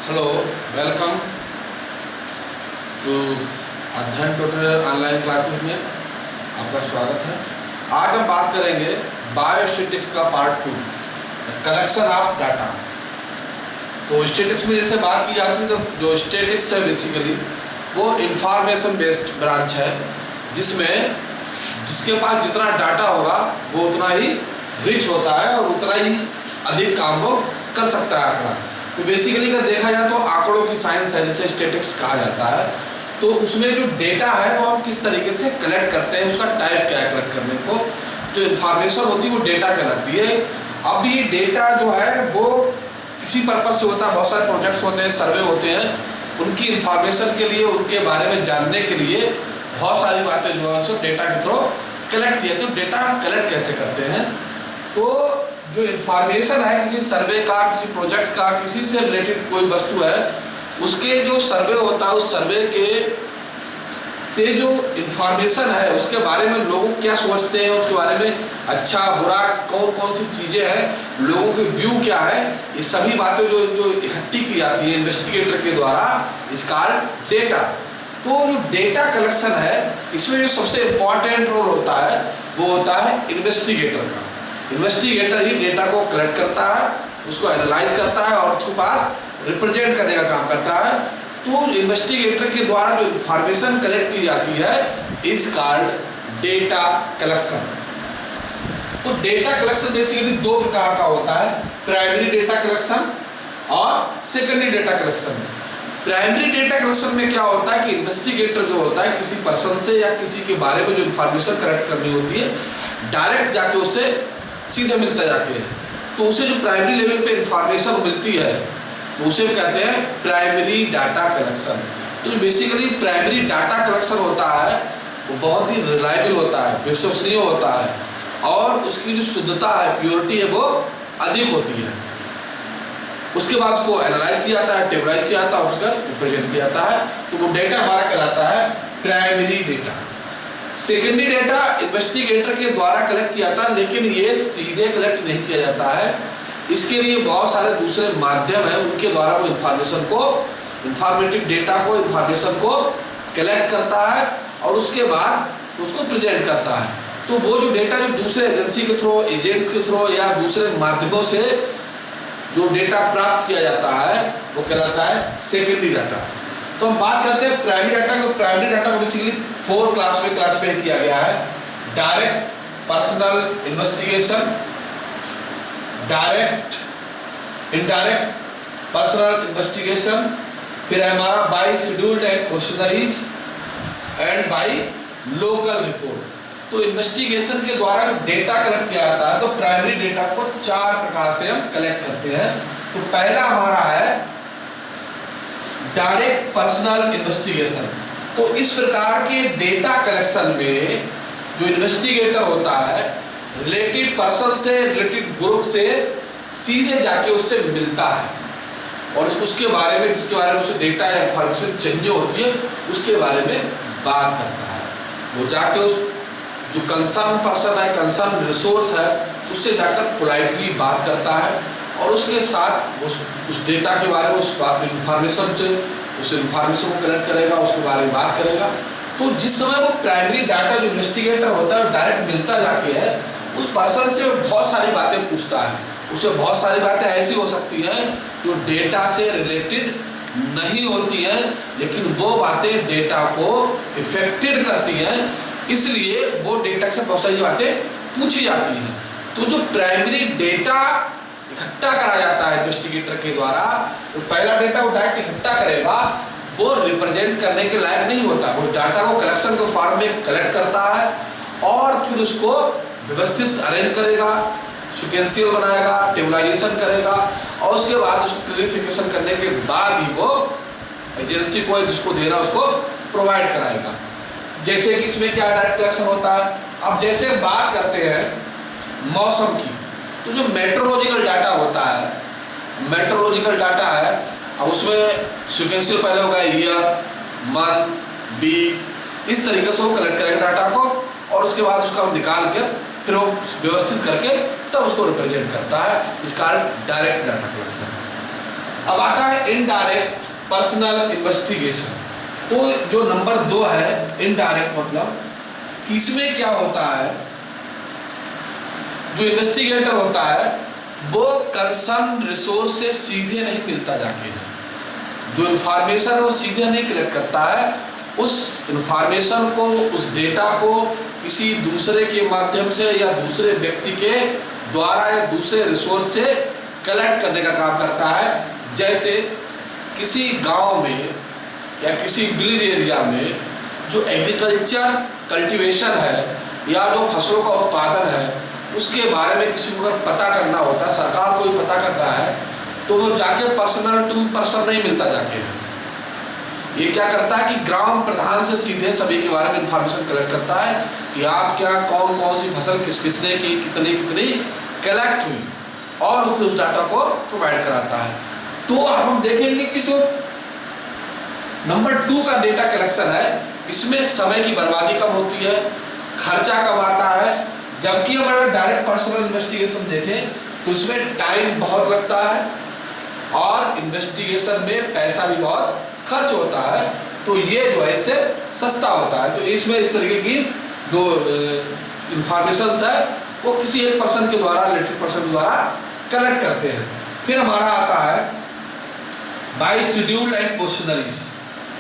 Hello, welcome to अध्ययन tutorial online classes में आपका स्वागत है। आज हम बात करेंगे बायोस्टैटिक्स का पार्ट 2, कलेक्शन ऑफ डाटा। तो स्टैटिक्स में जैसे बात की जाती है तो जो स्टैटिक्स है बेसिकली वो इंफॉर्मेशन बेस्ड ब्रांच है, जिसमें जिसके पास जितना डाटा होगा वो उतना ही रिच होता है और उतना ही अधिक काम वो कर सकता है आंकड़ा। तो बेसिकली अगर देखा जाए तो आंकड़ों की साइंस है जिसे स्टैटिक्स कहा जाता है। तो उसमें जो डेटा है वो हम किस तरीके से कलेक्ट करते हैं, उसका टाइप क्या है कलेक्ट करने को, जो इन्फॉर्मेशन होती है वो डेटा कहलाती है। अब ये डेटा जो है वो किसी पर्पज से होता है, बहुत सारे प्रोजेक्ट्स होते हैं, सर्वे होते हैं, उनकी इन्फॉर्मेशन के लिए, उनके बारे में जानने के लिए बहुत सारी बातें जो है उनको डेटा के थ्रू कलेक्ट किए। तो डेटा हम कलेक्ट कैसे करते हैं, तो जो इन्फॉर्मेशन है किसी सर्वे का, किसी प्रोजेक्ट का, किसी से रिलेटेड कोई वस्तु है, उसके जो सर्वे होता है उस सर्वे के से जो इन्फॉर्मेशन है उसके बारे में लोग क्या सोचते हैं, उसके बारे में अच्छा बुरा कौन कौन सी चीज़ें हैं, लोगों के व्यू क्या है, ये सभी बातें जो जो इकट्ठी की जाती है इन्वेस्टिगेटर के द्वारा, इसका डेटा। तो जो डेटा कलेक्शन है इसमें जो सबसे इम्पॉर्टेंट रोल होता है वो होता है इन्वेस्टिगेटर का। इन्वेस्टिगेटर ही डेटा को कलेक्ट करता है, उसको एनालाइज करता है और उसके पास रिप्रेजेंट करने का काम करता है। तो इन्वेस्टिगेटर के द्वारा जो इंफॉर्मेशन कलेक्ट की जाती है इज कॉल्ड डेटा कलेक्शन। तो डेटा कलेक्शन बेसिकली दो प्रकार का होता है, प्राइमरी डेटा कलेक्शन और secondary data collection. Primary data collection में क्या होता है कि इन्वेस्टिगेटर जो होता है किसी पर्सन से या किसी के बारे में जो इन्फॉर्मेशन कलेक्ट करनी होती है डायरेक्ट जाके उससे सीधे मिलता जाके, तो उसे जो प्राइमरी लेवल पे इंफॉर्मेशन मिलती है तो उसे कहते हैं प्राइमरी डाटा कलेक्शन। तो बेसिकली प्राइमरी डाटा कलेक्शन होता है वो बहुत ही रिलायबल होता है, विश्वसनीय होता है और उसकी जो शुद्धता है, प्योरिटी है, वो अधिक होती है। उसके बाद उसको एनालाइज किया जाता है, टेबलाइज किया जाता है, उसका रिप्रेजेंट किया जाता है, तो वो डेटा हमारा कहलाता है primary data. Secondary data investigator के द्वारा कलेक्ट किया जाता है, लेकिन ये सीधे कलेक्ट नहीं किया जाता है, इसके लिए बहुत सारे दूसरे माध्यम हैं, उनके द्वारा वो इन्फॉर्मेशन को, इन्फॉर्मेटिव डेटा को, इन्फॉर्मेशन को कलेक्ट करता है और उसके बाद उसको प्रेजेंट करता है। तो वो जो डेटा जो दूसरे एजेंसी के थ्रू, एजेंट्स के थ्रू या दूसरे माध्यमों से जो डेटा प्राप्त किया जाता है वो कहलाता है सेकेंडरी डाटा। तो हम बात करते हैं प्राइमरी डाटा को। प्राइमरी डाटा को बेसिकली 4 क्लास में क्लासिफाई किया गया है: direct personal investigation, direct, indirect personal investigation, फिर है हमारा by scheduled and questionnaires and by local report. तो इन्वेस्टिगेशन के द्वारा डेटा कलेक्ट किया जाता है तो प्राइमरी डेटा को 4 प्रकार से हम कलेक्ट करते हैं। तो पहला हमारा है डायरेक्ट पर्सनल इन्वेस्टिगेशन। तो इस प्रकार के डेटा कलेक्शन में जो इन्वेस्टिगेटर होता है रिलेटेड पर्सन से, रिलेटेड ग्रुप से सीधे जाके उससे मिलता है और उसके बारे में, जिसके बारे में उसे डेटा या इंफॉर्मेशन चाहिए होती है उसके बारे में बात करता है। वो जाके उस जो कंसर्न पर्सन है, कंसर्न रिसोर्स है, उससे जाकर पोलाइटली बात करता है और उसके साथ उस डेटा के बारे में, उस इंफॉर्मेशन से, उस इंफॉर्मेशन को कलेक्ट करेगा, उसके बारे में बात करेगा। तो जिस समय वो प्राइमरी डाटा जो इन्वेस्टिगेटर होता है डायरेक्ट मिलता जाके है उस पर्सन से बहुत सारी बातें पूछता है। उसे बहुत सारी बातें ऐसी हो सकती हैं जो डेटा से रिलेटेड नहीं होती हैं, लेकिन वो बातें डेटा को इफेक्टेड करती हैं, इसलिए वो डेटा से बहुत सारी बातें पूछी जाती हैं। तो जो प्राइमरी डेटा इकट्ठा करा जाता है इन्वेस्टिगेटर के द्वारा, तो पहला डेटा वो डायरेक्ट इकट्ठा करेगा, वो रिप्रेजेंट करने के लायक नहीं होता। वो डाटा को कलेक्शन के फॉर्म में कलेक्ट करता है और फिर उसको व्यवस्थित अरेंज करेगा, सिक्वेंशियल बनाएगा, टेबलाइजेशन करेगा और उसके बाद उसको क्लैरिफिकेशन करने के बाद ही वो एजेंसी को जिसको देना उसको प्रोवाइड कराएगा। जैसे कि इसमें क्या डायरेक्ट कलेक्शन होता है, अब जैसे बात करते हैं मौसम की, तो जो मेट्रोलॉजिकल डाटा होता है, मेट्रोलॉजिकल डाटा है, अब उसमें सिक्वेंशियल पहले होगा ईयर, मंथ, वीक, इस तरीके से वो कलेक्ट करेगा डाटा को और उसके बाद उसका निकाल कर फिर वो व्यवस्थित करके तब उसको रिप्रेजेंट करता है। इसका डायरेक्ट डाटा कलेक्शन। अब आता है इनडायरेक्ट पर्सनल इन्वेस्टिगेशन। तो जो नंबर 2 है इनडायरेक्ट, मतलब कि इसमें क्या होता है, जो इन्वेस्टिगेटर होता है वो कंसर्न रिसोर्स से सीधे नहीं मिलता जाके, जो इन्फॉर्मेशन है वो सीधे नहीं कलेक्ट करता है, उस इन्फॉर्मेशन को, उस डेटा को किसी दूसरे के माध्यम से या दूसरे व्यक्ति के द्वारा या दूसरे रिसोर्स से कलेक्ट करने का काम करता है। जैसे किसी गांव में या किसी विलेज एरिया में जो एग्रीकल्चर कल्टीवेशन है या जो फसलों का उत्पादन है उसके बारे में किसी को अगर पता करना होता है, सरकार को भी पता करना है, तो वो जाके पर्सनल टू पर्सन नहीं मिलता जाके। ये क्या करता है कि ग्राम प्रधान से सीधे सभी के बारे में इंफॉर्मेशन कलेक्ट करता है कि आप क्या कौन कौन सी फसल किस किसने की, कितनी कितनी कलेक्ट हुई, और उसमें उस डाटा को प्रोवाइड कराता है। तो अब हम देखेंगे कि जो नंबर 2 का डेटा कलेक्शन है इसमें समय की बर्बादी कम होती है, खर्चा कम आता है। जबकि हमारा डायरेक्ट पर्सनल इन्वेस्टिगेशन देखें तो इसमें टाइम बहुत लगता है और इन्वेस्टिगेशन में पैसा भी बहुत खर्च होता है। तो ये जो है इससे सस्ता होता है। तो इसमें इस तरीके की जो इंफॉर्मेशंस है वो किसी एक पर्सन के द्वारा, रिलेटेड पर्सन के द्वारा कलेक्ट करते हैं। फिर हमारा आता है बाय शेड्यूल एंड क्वेश्चनरीज।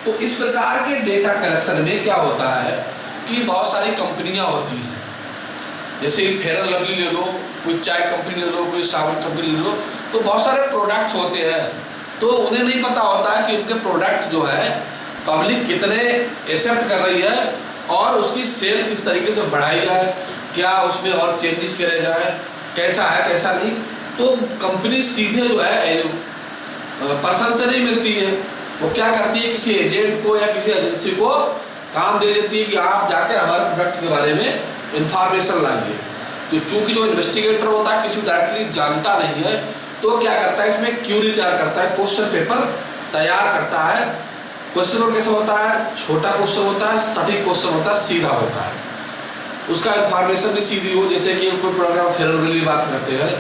तो इस प्रकार के डेटा कलेक्शन में क्या होता है कि बहुत सारी कंपनियां होती हैं, जैसे फेयर एंड लवली ले लो, कोई चाय कंपनी ले लो, कोई साबुन कंपनी ले लो, तो बहुत सारे प्रोडक्ट्स होते हैं। तो उन्हें नहीं पता होता है कि उनके प्रोडक्ट जो है पब्लिक कितने एक्सेप्ट कर रही है और उसकी सेल किस तरीके से बढ़ाई जाए, क्या उसमें और चेंजेस करे जाए, कैसा है कैसा नहीं। तो कंपनी सीधे जो है पर्सन से नहीं मिलती है, वो क्या करती है किसी एजेंट को या किसी एजेंसी को काम दे देती है कि आप जाकर हमारे प्रोडक्ट के बारे में इंफॉर्मेशन लाइए। तो चूंकि जो इन्वेस्टिगेटर होता है किसी डायरेक्टली जानता नहीं है, तो क्या करता है इसमें क्यूरी तैयार करता है, क्वेश्चन पेपर तैयार करता है। क्वेश्चन पेपर कैसा होता है, छोटा क्वेश्चन होता है, सटीक क्वेश्चन होता है, सीधा होता है, उसका इंफॉर्मेशन भी सीधी हो। जैसे कि कोई प्रोग्राम फेयर एंड लवली बात करते हैं,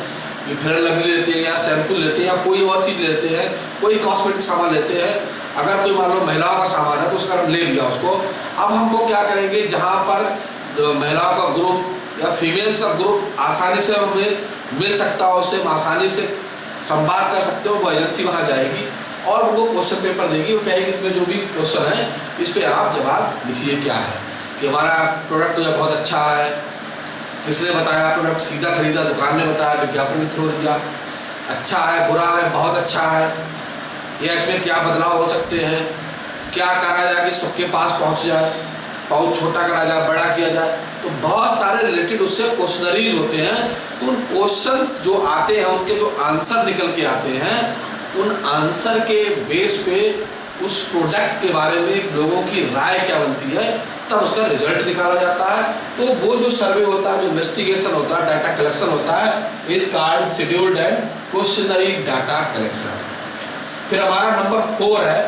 फेयर एंड लवली लेते हैं या शैम्पू लेते हैं या कोई और चीज़ लेते हैं, कोई कॉस्मेटिक सामान लेते हैं, अगर कोई मान लो महिलाओं का सामान है तो उसका हम ले लिया उसको। अब हमको क्या करेंगे, जहाँ पर महिलाओं का ग्रुप या फीमेल्स का ग्रुप आसानी से हमें मिल सकता हो, उससे हम आसानी से संवाद कर सकते हो, वो एजेंसी वहाँ जाएगी और उनको क्वेश्चन पेपर देगी। वो कहेगी इसमें जो भी क्वेश्चन है इस पर आप जवाब लिखिए, क्या है कि हमारा प्रोडक्ट जो बहुत अच्छा है, किसने बताया, प्रोडक्ट सीधा खरीदा, दुकान ने बताया, विज्ञापन में थ्रू दिया, अच्छा है, बुरा है, बहुत अच्छा है, या इसमें क्या बदलाव हो सकते हैं, क्या करा जाए कि सबके पास पहुंच जाए, पाउच छोटा करा जाए, बड़ा किया जाए। तो बहुत सारे रिलेटेड उससे क्वेश्चनरीज होते हैं। तो उन क्वेश्चंस जो आते हैं उनके जो आंसर निकल के आते हैं, उन आंसर के बेस पे उस प्रोडक्ट के बारे में लोगों की राय क्या बनती है, तब उसका रिजल्ट निकाला जाता है। तो वो जो सर्वे होता है, जो इन्वेस्टिगेशन होता है, डाटा कलेक्शन होता है, is called scheduled and questionnaire data collection. फिर हमारा नंबर 4 है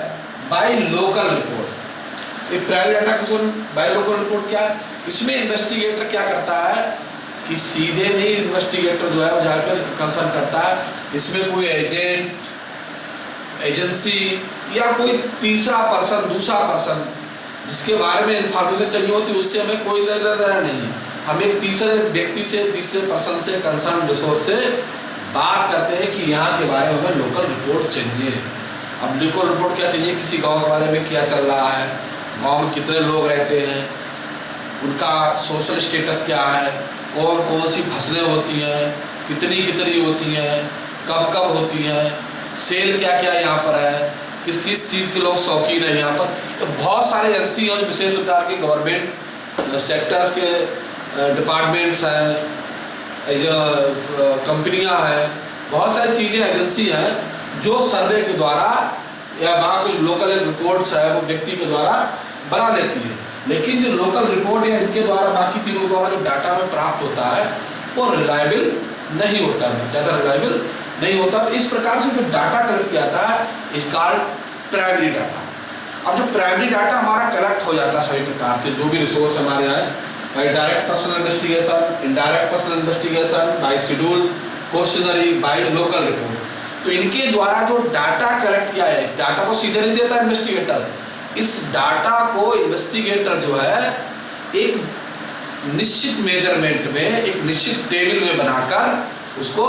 बाय लोकल रिपोर्ट। ये private data collection bye local report क्या है, इसमें इन्वेस्टिगेटर क्या करता है कि सीधे नहीं इन्वेस्टिगेटर जो है वो जाकर कंसर्न करता है, इसमें कोई एजेंट, एजेंसी या कोई तीसरा पर्सन, दूसरा पर्सन जिसके बारे में इंफॉर्मेशन चाहिए होती है, उससे हमें कोई लेना देना नहीं है। हम एक तीसरे व्यक्ति से, तीसरे पर्सन से, कंसर्न रिसोर्स से बात करते हैं कि यहाँ के बारे में हमें लोकल रिपोर्ट चाहिए। अब लोकल रिपोर्ट क्या चाहिए, किसी गांव के बारे में क्या चल रहा है, गांव में कितने लोग रहते हैं, उनका सोशल स्टेटस क्या है, कौन कौन सी फसलें होती हैं, कितनी कितनी होती हैं, कब कब होती हैं, सेल क्या क्या यहाँ पर है, किस किस चीज़ के लोग शौकीन है यहाँ पर। तो बहुत सारे एजेंसी हैं, विशेष प्रकार के गवर्नमेंट सेक्टर्स के डिपार्टमेंट्स हैं, कंपनियां हैं, बहुत सारी चीज़ें एजेंसी हैं जो सर्वे के द्वारा या वहाँ कोई लोकल रिपोर्ट्स है वो व्यक्ति के द्वारा बना देती है। लेकिन जो लोकल रिपोर्ट या इनके द्वारा, बाकी तीनों द्वारा जो डाटा में प्राप्त होता है वो रिलायबल नहीं होता, ज़्यादा रिलायबल नहीं होता। तो इस प्रकार से जो डाटा कलेक्ट किया जाता है इस कॉल्ड प्राइमरी डाटा। अब जो प्राइमरी डाटा हमारा कलेक्ट हो जाता है सभी प्रकार से, जो भी रिसोर्स हमारे यहाँ by direct personal investigation, indirect personal investigation, by schedule, questionnaire, by local report. तो इनके द्वारा जो डाटा कलेक्ट किया है, इस डाटा को सीधे नहीं देता इन्वेस्टिगेटर, इस डाटा को इन्वेस्टिगेटर जो है एक निश्चित मेजरमेंट में, एक निश्चित टेबल में बनाकर उसको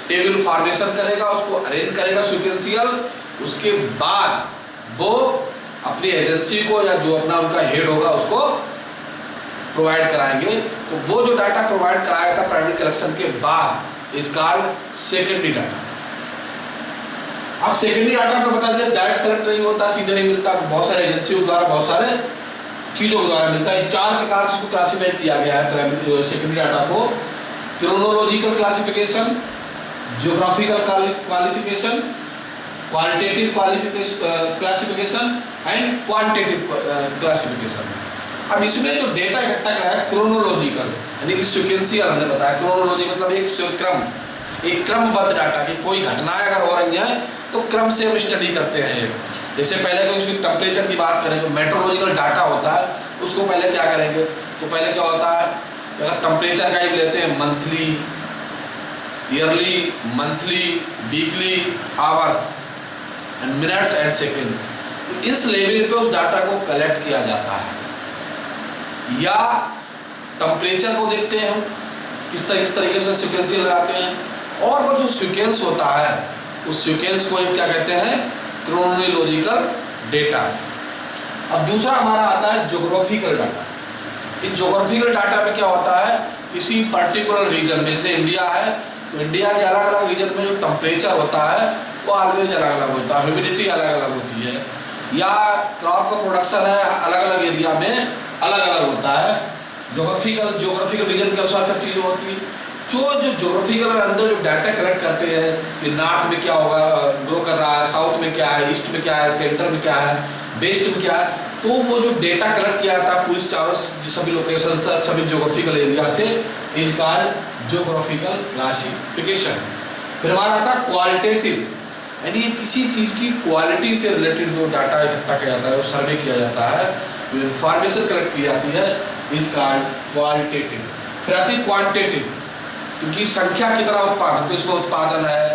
टेबल फॉर्मेशन करेगा, उसको अरेंज करेगा सीक्वेंशियल। उसके बाद वो अपनी एजेंसी को या जो अपना उनका हेड होगा उसको प्रोवाइड कराएंगे। तो वो जो डाटा प्रोवाइड कराया था प्राइमरी कलेक्शन के बाद इज कॉल्ड सेकेंडरी डाटा। अब सेकेंडरी डाटा में बता दिया डायरेक्ट कलेक्ट नहीं होता, सीधे नहीं मिलता, बहुत सारे एजेंसियों द्वारा, बहुत सारे चीज़ों के द्वारा मिलता है। 4 प्रकार से इसको क्लासीफाई किया गया है सेकेंडरी डाटा को: chronological classification, geographical qualification, qualitative classification and quantitative classification. अब इसमें जो डेटा इकट्ठा करा है क्रोनोलॉजिकल यानी कि सीक्वेंशियल, हमने बताया क्रोनोलॉजी मतलब एक क्रमबद्ध डाटा की कोई घटनाएं अगर हो रही हैं तो क्रम से हम स्टडी करते हैं। जैसे पहले कोई उसकी टेम्परेचर की बात करें, जो मेट्रोलॉजिकल डाटा होता है उसको पहले क्या करेंगे, तो पहले क्या होता है, अगर टेम्परेचर का ही लेते हैं monthly, yearly, monthly, weekly, hours and minutes and seconds, तो इस लेवल पे उस डाटा को कलेक्ट किया जाता है। या टेम्परेचर को देखते हैं हम किस तरीके से सीक्वेंशियल लगाते हैं, और वो जो सीक्वेंस होता है उस सीक्वेंस को हम क्या कहते हैं, क्रोनोलॉजिकल डेटा। अब दूसरा हमारा आता है ज्योग्राफिकल डाटा। इस ज्योग्राफिकल डाटा में क्या होता है, किसी पर्टिकुलर रीजन में, जैसे इंडिया है तो इंडिया के अलग अलग रीजन में जो टेम्परेचर होता है वो ऑलवेज अलग अलग होता है, ह्यूमिडिटी अलग अलग होती है, या क्रॉप का प्रोडक्शन है अलग अलग एरिया में अलग अलग होता है। ज्योग्राफिकल रीजन के अनुसार सब चीज़ें होती है। जो ज्योग्राफिकल अंदर जो डाटा कलेक्ट करते हैं कि नॉर्थ में क्या होगा, ग्रो कर रहा है, साउथ में क्या है, ईस्ट में क्या है, सेंटर में क्या है, वेस्ट में क्या है, तो वो जो डेटा कलेक्ट किया था पूरी चारों सभी लोकेशन से, सभी ज्योग्राफिकल एरिया से, इज कॉल्ड ज्योग्राफिकल क्लासिफिकेशन। फिर हमारा आता है क्वालिटेटिव, यानी किसी चीज़ की क्वालिटी से रिलेटेड जो डाटा इकट्ठा किया जाता है, वो सर्वे किया जाता है, जो इन्फॉर्मेशन कलेक्ट की जाती है, इज कॉल्ड क्वालिटेटिव। फिर आती है क्वांटिटेटिव, क्योंकि संख्या कितना उत्पादन, तो इसमें उत्पादन है,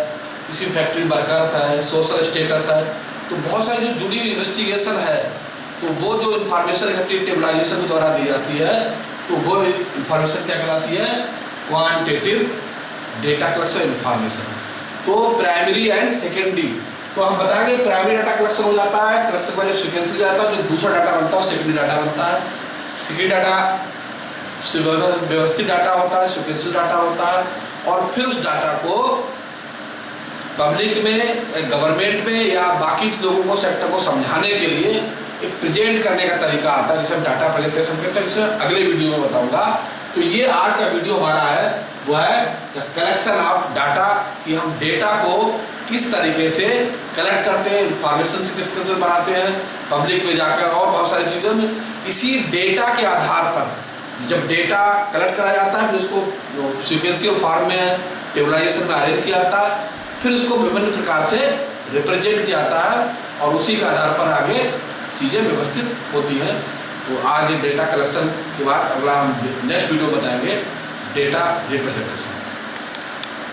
किसी फैक्ट्री वर्कर्स है, सोशल स्टेटस है, तो बहुत सारी जो जुड़ी इन्वेस्टिगेशन है, तो वो जो इन्फॉर्मेशन इकट्ठी टेबलाइजेशन के द्वारा दी जाती है, तो वो इन्फॉर्मेशन क्या कहलाती है, क्वांटिटेटिव डेटा कलेक्शन इन्फॉर्मेशन। तो प्राइमरी एंड सेकेंडरी, तो हम बताएंगे प्राइमरी डाटा कलेक्शन हो जाता है, कलेक्शन का जो सीक्वेंस जाता है, जो दूसरा डाटा बनता है सेकेंडरी डाटा बनता है। सेकेंडरी डाटा व्यवस्थित डाटा होता है, सीक्वेंशियल डाटा होता है, और फिर उस डाटा को पब्लिक में, गवर्नमेंट में या बाकी लोगों को, सेक्टर को समझाने के लिए एक प्रेजेंट करने का तरीका आता है, जिसे हम डाटा प्रेजेंटेशन कहते हैं, जिसे अगले वीडियो में बताऊंगा। तो ये आज का वीडियो हमारा है, वो है कलेक्शन ऑफ डाटा, कि हम डेटा को किस तरीके से कलेक्ट करते हैं, इन्फॉर्मेशन से किस तरह बनाते हैं, पब्लिक में जाकर और बहुत सारी चीज़ों में। इसी डेटा के आधार पर जब डेटा कलेक्ट करा जाता है, फिर उसको सीक्वेंशियल फॉर्म में टेबलाइजेशन में अरेंज किया जाता है, फिर उसको विभिन्न प्रकार से रिप्रेजेंट किया जाता है, और उसी के आधार पर आगे चीज़ें व्यवस्थित होती हैं। तो आज ये डेटा कलेक्शन के बाद अगला हम नेक्स्ट वीडियो बताएंगे डेटा रिप्रेजेंटेशन।